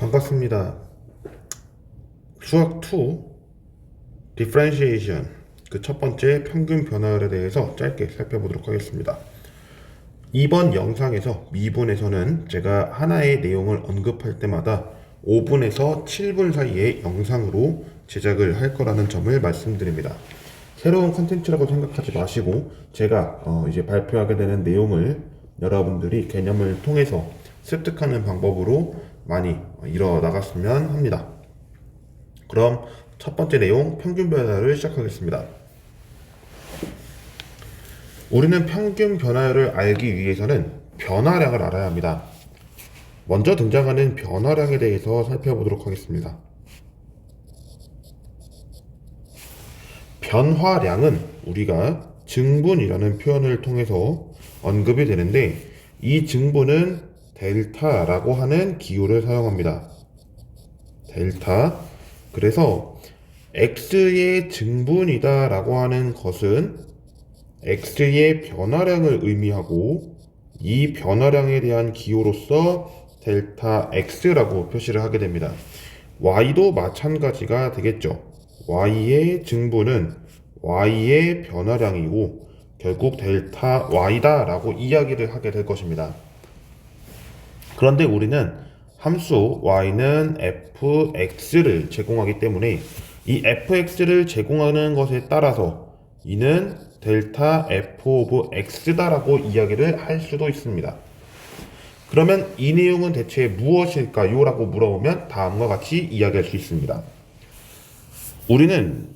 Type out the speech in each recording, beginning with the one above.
반갑습니다. 수학 2 Differentiation 그 첫 번째 평균 변화율에 대해서 짧게 살펴보도록 하겠습니다. 이번 영상에서 미분에서는 제가 하나의 내용을 언급할 때마다 5분에서 7분 사이의 영상으로 제작을 할 거라는 점을 말씀드립니다. 새로운 컨텐츠라고 생각하지 마시고 제가 이제 발표하게 되는 내용을 여러분들이 개념을 통해서 습득하는 방법으로 많이 이뤄 나갔으면 합니다. 그럼 첫 번째 내용 평균 변화율을 시작하겠습니다. 우리는 평균 변화율을 알기 위해서는 변화량을 알아야 합니다. 먼저 등장하는 변화량에 대해서 살펴보도록 하겠습니다. 변화량은 우리가 증분이라는 표현을 통해서 언급이 되는데, 이 증분은 델타라고 하는 기호를 사용합니다. 델타. 그래서 x의 증분이다 라고 하는 것은 x의 변화량을 의미하고, 이 변화량에 대한 기호로서 델타 x라고 표시를 하게 됩니다. y도 마찬가지가 되겠죠. y의 증분은 y의 변화량이고 결국 델타 y다 라고 이야기를 하게 될 것입니다. 그런데 우리는 함수 y는 fx를 제공하기 때문에 이 fx를 제공하는 것에 따라서 이는 델타 f 오브 x다 라고 이야기를 할 수도 있습니다. 그러면 이 내용은 대체 무엇일까요? 라고 물어보면 다음과 같이 이야기할 수 있습니다. 우리는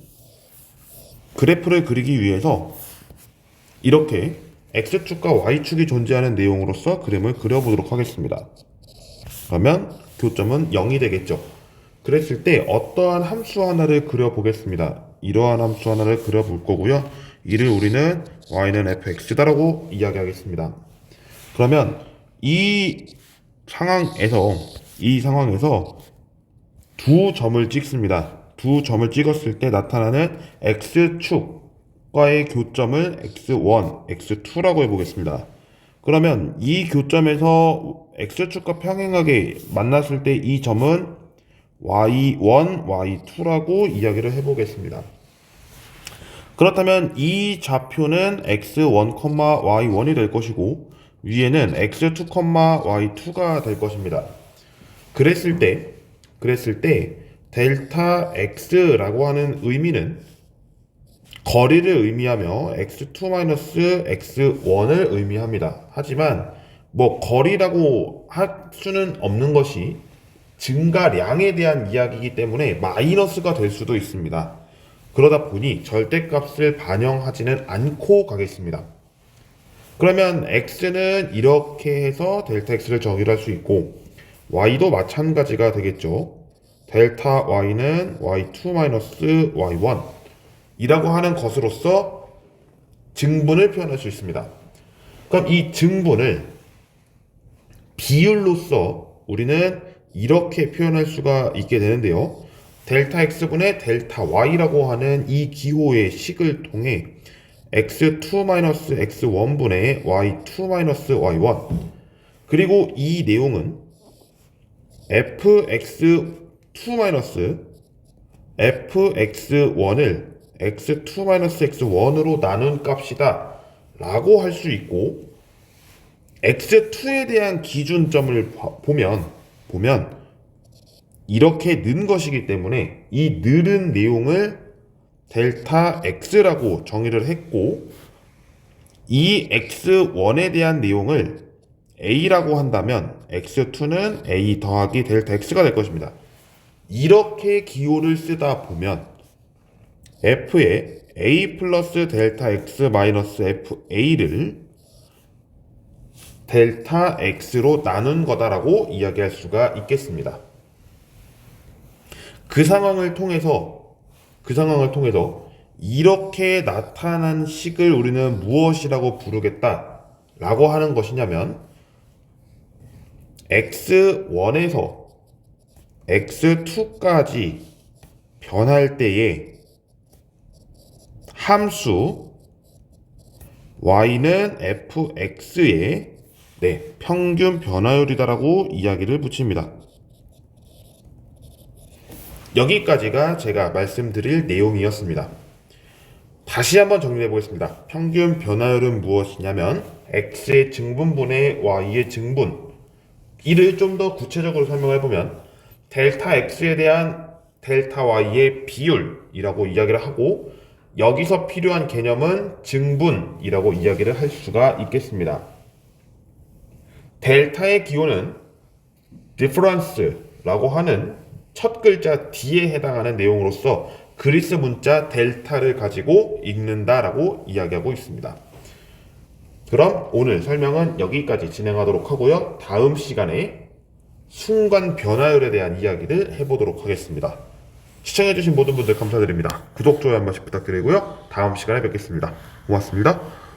그래프를 그리기 위해서 이렇게 x축과 y축이 존재하는 내용으로서 그림을 그려보도록 하겠습니다. 그러면 교점은 0이 되겠죠. 그랬을 때 어떠한 함수 하나를 그려보겠습니다. 이러한 함수 하나를 그려볼 거고요. 이를 우리는 y는 fx다라고 이야기하겠습니다. 그러면 이 상황에서 두 점을 찍습니다. 두 점을 찍었을 때 나타나는 x축과의 교점을 x1, x2라고 해보겠습니다. 그러면 이 교점에서 x축과 평행하게 만났을 때 이 점은 y1, y2라고 이야기를 해보겠습니다. 그렇다면 이 좌표는 x1, y1이 될 것이고 위에는 x2, y2가 될 것입니다. 그랬을 때 델타 x라고 하는 의미는 거리를 의미하며 x2-x1을 의미합니다. 하지만 거리라고 할 수는 없는 것이 증가량에 대한 이야기이기 때문에 마이너스가 될 수도 있습니다. 그러다 보니 절대값을 반영하지는 않고 가겠습니다. 그러면 x는 이렇게 해서 델타 x를 정의할 수 있고 y도 마찬가지가 되겠죠. 델타 y는 y2-y1 이라고 하는 것으로서 증분을 표현할 수 있습니다. 그럼 이 증분을 비율로서 우리는 이렇게 표현할 수가 있게 되는데요. 델타 x분의 델타 y라고 하는 이 기호의 식을 통해 x2-x1분의 y2-y1 그리고 이 내용은 fx2-fx1을 x2-x1으로 나눈 값이다 라고 할 수 있고, x2에 대한 기준점을 보면 이렇게 는 것이기 때문에 이 늘은 내용을 델타 x라고 정의를 했고, 이 x1에 대한 내용을 a라고 한다면 x2는 a 더하기 델타 x가 될 것입니다. 이렇게 기호를 쓰다 보면 f의 a 플러스 델타 x 마이너스 fa를 델타 x로 나눈 거다라고 이야기할 수가 있겠습니다. 그 상황을 통해서 이렇게 나타난 식을 우리는 무엇이라고 부르겠다 라고 하는 것이냐면, x1에서 x2까지 변할 때의 함수 y는 fx의 평균 변화율이다라고 이야기를 붙입니다. 여기까지가 제가 말씀드릴 내용이었습니다. 다시 한번 정리해 보겠습니다. 평균 변화율은 무엇이냐면 x의 증분분의 y의 증분, 이를 좀 더 구체적으로 설명해 보면 델타 x에 대한 델타 y의 비율이라고 이야기를 하고, 여기서 필요한 개념은 증분이라고 이야기를 할 수가 있겠습니다. 델타의 기호는 difference라고 하는 첫 글자 D에 해당하는 내용으로서 그리스 문자 델타를 가지고 읽는다라고 이야기하고 있습니다. 그럼 오늘 설명은 여기까지 진행하도록 하고요. 다음 시간에 순간 변화율에 대한 이야기를 해보도록 하겠습니다. 시청해주신 모든 분들 감사드립니다. 구독, 좋아요 한 번씩 부탁드리고요. 다음 시간에 뵙겠습니다. 고맙습니다.